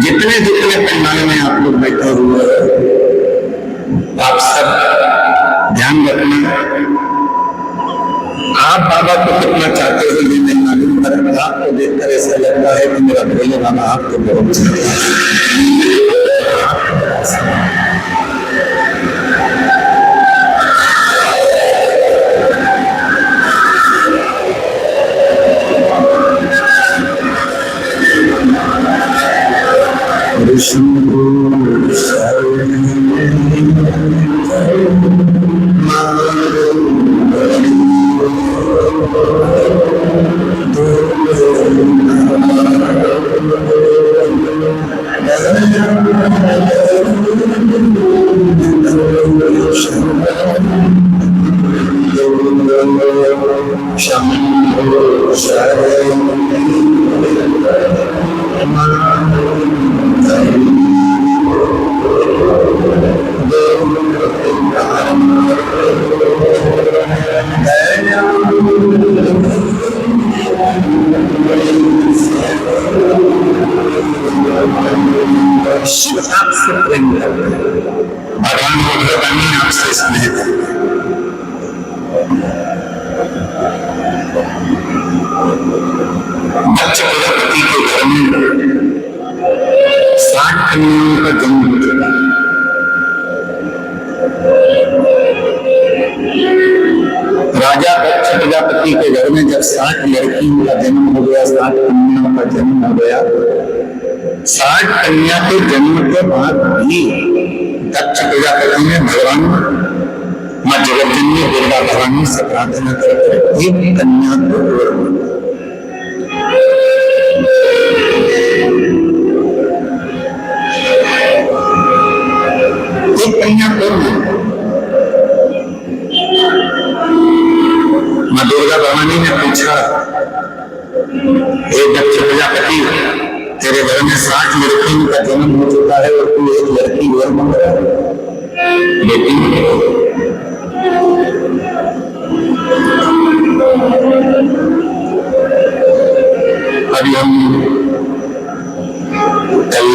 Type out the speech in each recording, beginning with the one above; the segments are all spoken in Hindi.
जितने जितने पंडाल में आप लोग बैठे हुए आप सब ध्यान रखना। आप बाबा को कितना चाहते हो ये नहीं मालूम, पर आपको देखकर ऐसा लगता है कि मेरा भोले बाबा आपको बहुत चाहता है। शिव आपसे प्रेम करते हैं, भगवान भगवानी आपसे स्नेह करते हैं। दक्ष प्रजापति के घर में 60 कन्याओं का जन्म हो चुका। राजा दक्ष प्रजापति के घर में जब 60 लड़कियों का जन्म हो गया, 60 कन्याओं का जन्म हो गया, 60 कन्या के जन्म के बाद भी दक्ष प्रजापति ने भगवान मां जगतजननी दुर्गा भवानी से प्रार्थना करके एक कन्या को वर मांगा। एक कन्या को मां दुर्गा भवानी ने पूछा, हे दक्ष प्रजापति, तेरे घर में 60 लड़कियों का जन्म हो चुका है और तू एक लड़की वर मांग रहा है। लेकिन अभी हम कल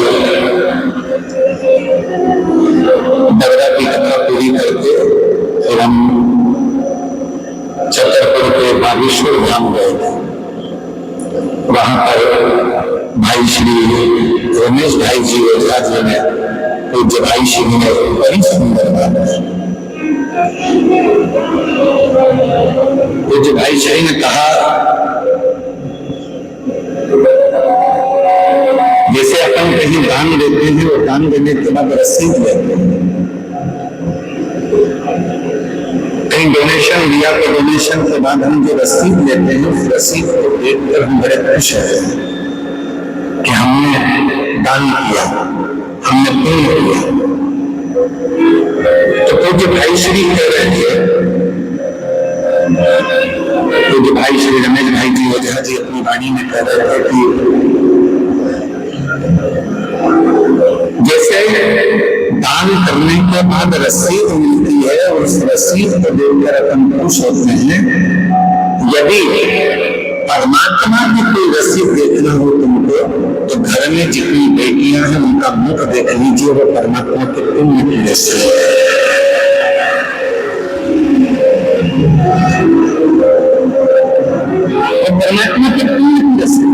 नवरात्रि की कथा पूरी करके फिर हम छतरपुर के बागेश्वर धाम गए थे। वहां पर भाई श्री रमेश भाई जी ओझा जी ने, पूज्य भाई श्री ने बड़ी सुंदर बात की। पूज्य भाई श्री ने कहा, जैसे अपन कहीं दान देते हैं और दान देने के बाद रसीद लेते हैं, कहीं डोनेशन दिया तो डोनेशन के बाद हम जो रसीद लेते हैं उस रसीद को देखकर हम बड़े खुश हैं कि हमने दान किया, हमने पुण्य किया। तो पूज्य भाई श्री कह रहे थे, पूज्य भाई श्री रमेश भाई जी ओझा जी अपनी वाणी में कह रहे थे कि जैसे दान करने के बाद रसीद मिलती है और उस रसीद को देखकर अपन खुश होते हैं, यदि परमात्मा की कोई रसीद देखना हो तुमको तो घर में जितनी बेटियां हैं उनका मुख देख लीजिए, वो परमात्मा के पुण्य की रसीद है। परमात्मा के पुण्य की रसीद।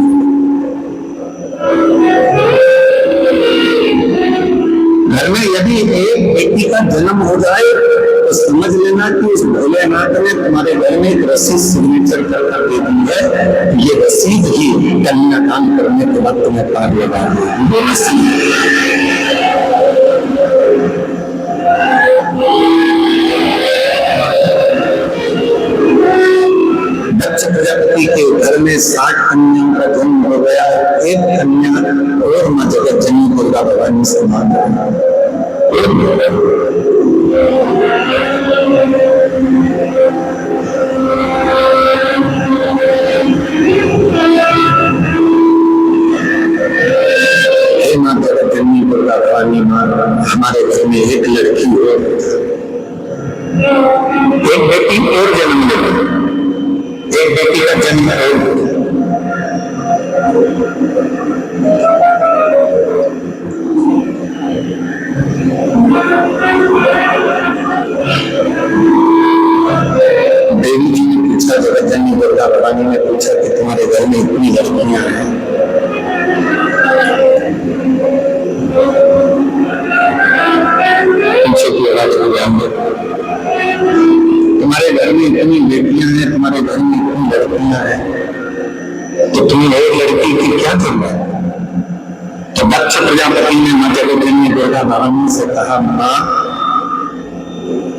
घर में यदि एक बेटी का जन्म हो जाए तो समझ लेना कि उस भोलेनाथ ने तुम्हारे घर में एक रसीद सिग्नेचर कर दे दी है। ये रसीद ही कन्यादान करने के बाद तुम्हें पार लगा वो रसीद। दक्ष प्रजापति के घर में 60 कन्याओं का जन्म हो गया, एक कन्या और मां जगतजननी दुर्गा भवानी से मांग रही। हे मां जगतजननी दुर्गा भवानी मां, हमारे घर में एक लड़की हो, एक बेटी और जन्म ले, एक बेटी का जन्म हो। प्रजापति ने मां जगतजननी दुर्गा भवानी से कहा, मां,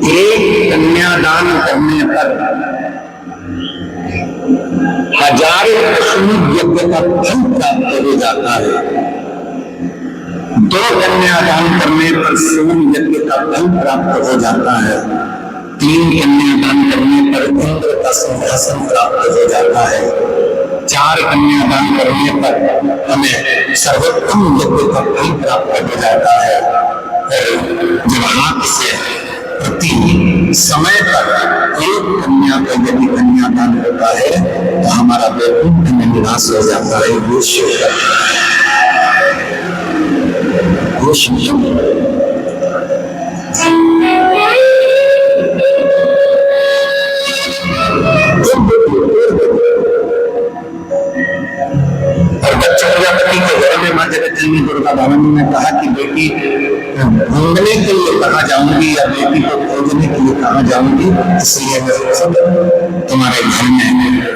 एक कन्यादान करने पर 1000 अश्वमेध यज्ञ का फल प्राप्त हो जाता है। 2 कन्यादान करने पर सोम यज्ञ का फल प्राप्त हो जाता है। 3 कन्यादान करने पर इंद्र का सिंहासन प्राप्त हो जाता है। 4 कन्यादान करने पर हमें सर्वोत्तम यज्ञ का फल प्राप्त हो जाता है। जब हाथ से प्रति समय पर एक कन्या का यदि कन्यादान होता है तो हमारा वैकुंठ में निवास हो जाता है। वो शिव और दक्ष प्रजापति के घर में मां जगतजननी दुर्गा भवानी ने कहा कि बेटी ढूंढने के लिए कहाँ जाऊंगी या बेटी को खोजने के लिए कहाँ जाऊंगी, इसलिए मैं खुद तुम्हारे घर में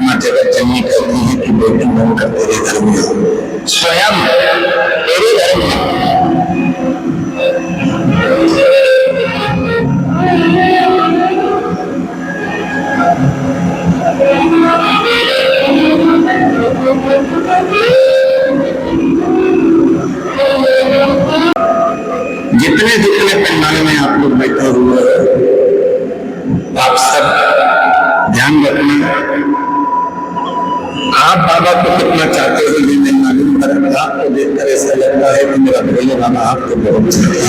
मां जगतजननी कहती है कि बेटी बनकर तेरे घर में हो, स्वयं तेरे घर में। जितने जितने पंडाल में आप लोग बैठे हुए हैं, आप सब ध्यान रखना। आप बाबा को कितना चाहते हो ये नहीं मालूम, पर आपको देखकर ऐसा लगता है कि मेरा भोले बाबा आपको बहुत चाहते हैं।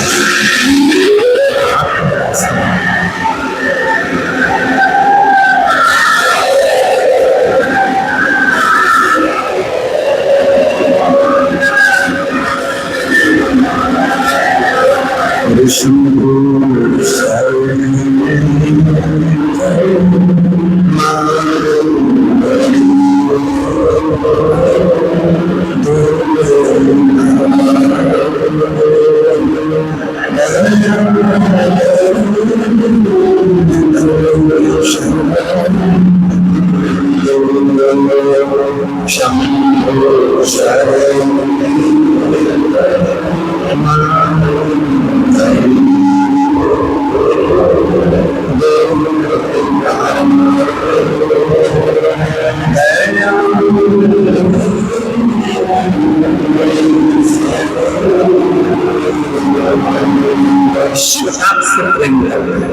शिव आपसे प्रेम करते हैं,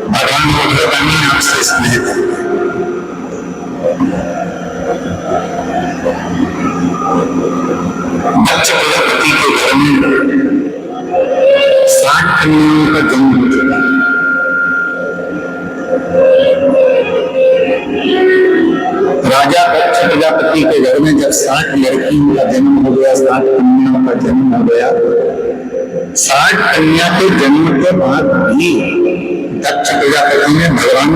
भगवान भगवानी आपसे स्नेह करते हैं। दक्ष प्रजापति के घर में 60 कन्याओं का जन्म हो चुका। राजा दक्ष प्रजापति के घर में जब 60 लड़कियों का जन्म हो गया, 60 कन्याओं का जन्म हो गया, 60 कन्या के जन्म के बाद भी दक्ष प्रजापति ने भगवान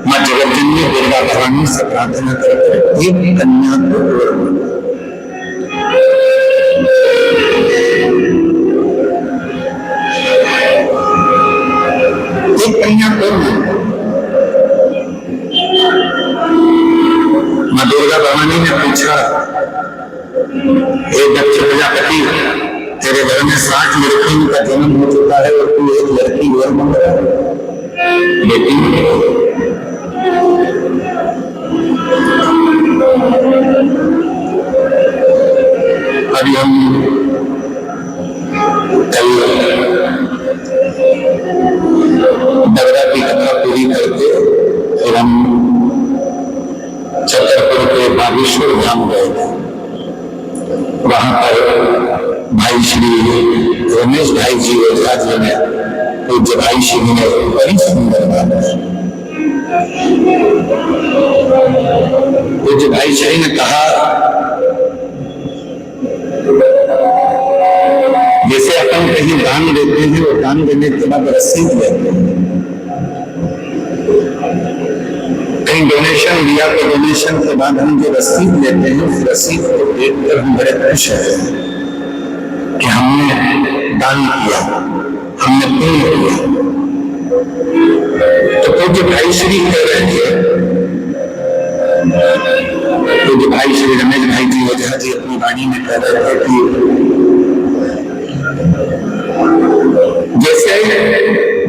मां जगतजननी दुर्गा भवानी से प्रार्थना करके एक कन्या को वर मांगा। एक कन्या को मां दुर्गा भवानी ने पूछा, हे दक्ष प्रजापति, तेरे घर में 60 लड़कियों का जन्म हो चुका है और तू एक लड़की वर मांग रहा है, लेकिन अभी हम कल नवरात्रि की कथा पूरी करके फिर हम छतरपुर के बागेश्वर धाम गए थे। वहां पर भाई श्री रमेश भाई जी ओझा जी ने, पूज्य भाई श्री ने बड़ी सुंदर बात, पूज्य भाई श्री ने कहा, जैसे अपन कहीं दान देते हैं और दान देने के बाद रसीद लेते हैं, कहीं डोनेशन दिया तो डोनेशन के बाद हम जो रसीद लेते हैं उस रसीद को देखकर हम बड़े खुश हैं कि हमने दान किया, हमने पुण्य किया। तो पूज्य भाई श्री कह रहे थे, पूज्य भाई श्री रमेश भाई जी ओझा जी अपनी वाणी में कह रहे थे कि जैसे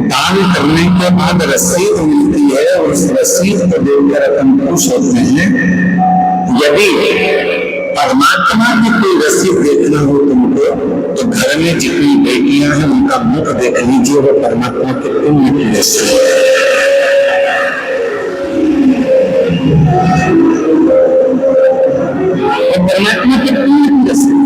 दान करने के बाद रसीद मिलती है, उस रसीद को देखकर अपन खुश होते हैं। यदि परमात्मा की कोई रसीद देखना हो तुमको, तो घर में जितनी बेटियां हैं उनका मुख देख लीजिए, वो परमात्मा के पुण्य की रसीद है। परमात्मा के पुण्य की रसीद।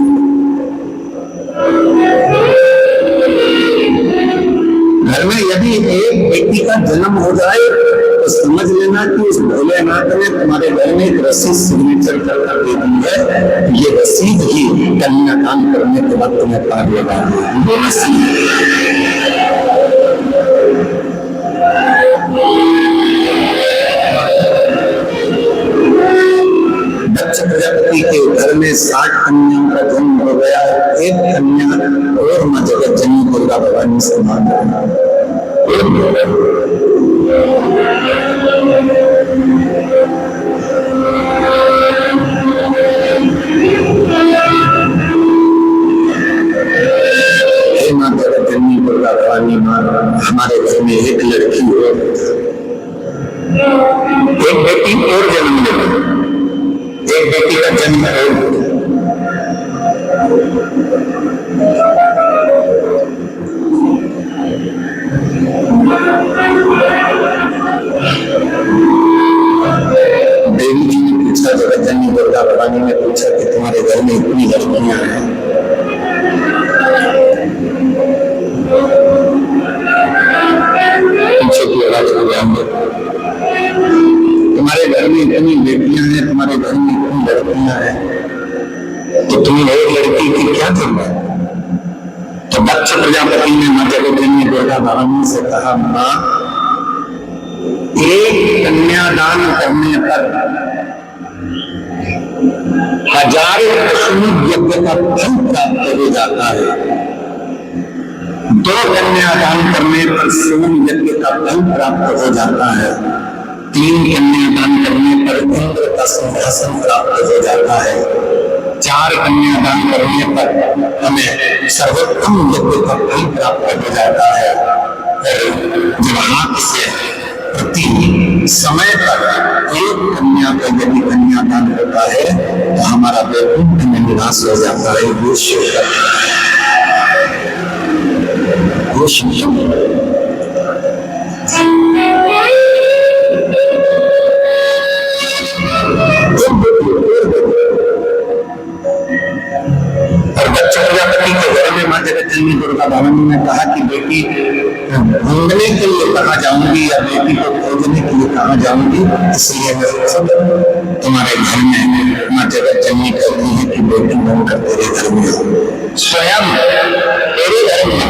घर में यदि एक बेटी का जन्म हो जाए तो समझ लेना कि उस भोलेनाथ ने तुम्हारे घर में एक रसीद सिग्नेचर कर दे दी है। ये रसीद ही कन्यादान करने के बाद तुम्हें पार लगा वो रसीद। दक्ष प्रजापति के घर में 60 कन्याओं का जन्म हो गया। एक कन्या और मां जगत जननी दुर्गा भवानी से मांग मां जगत जननी दुर्गा भवानी मां, हमारे घर में एक लड़की हो, एक बेटी और जन्म ले, एक बेटी का जन्म हो। देवी जी ने पूछा, जगत जननी दुर्गा भवानी ने पूछा कि तुम्हारे घर में इतनी लड़कियां हैं, पीछे की आवाज को ध्यान दो। तुम्हारे घर में इतनी बेटियां हैं, तुम्हारे घर में इतनी लड़कियां हैं, तो तुम्हें एक लड़की की क्या जरूरत है? तो दक्ष प्रजापति ने मां जगत जननी दुर्गा भवानी से कहा, मां एक कन्यादान करने पर 1000 अश्वमेध यज्ञ का फल प्राप्त हो जाता है। 2 कन्यादान करने पर सोम यज्ञ का फल प्राप्त हो जाता है। 3 कन्यादान करने पर इंद्र का सिंहासन प्राप्त हो जाता है। 4 कन्यादान करने पर हमें सर्वोत्तम यज्ञ का फल प्राप्त हो जाता है। जब हाथ से प्रति समय पर एक कन्या का यदि कन्यादान होता है तो हमारा वैकुंठ में निवास हो जाता है। वो शिव और दक्ष प्रजापति के घर में मां जगत जननी दुर्गा भवानी ने कहा कि बेटी ढूंढने के लिए कहाँ जाऊंगी या बेटी को खोजने के लिए कहाँ जाऊंगी, इसलिए मैं सब तुम्हारे घर में मां जगत जननी कहती है कि बेटी बनकर तेरे घर में स्वयं तेरे घर में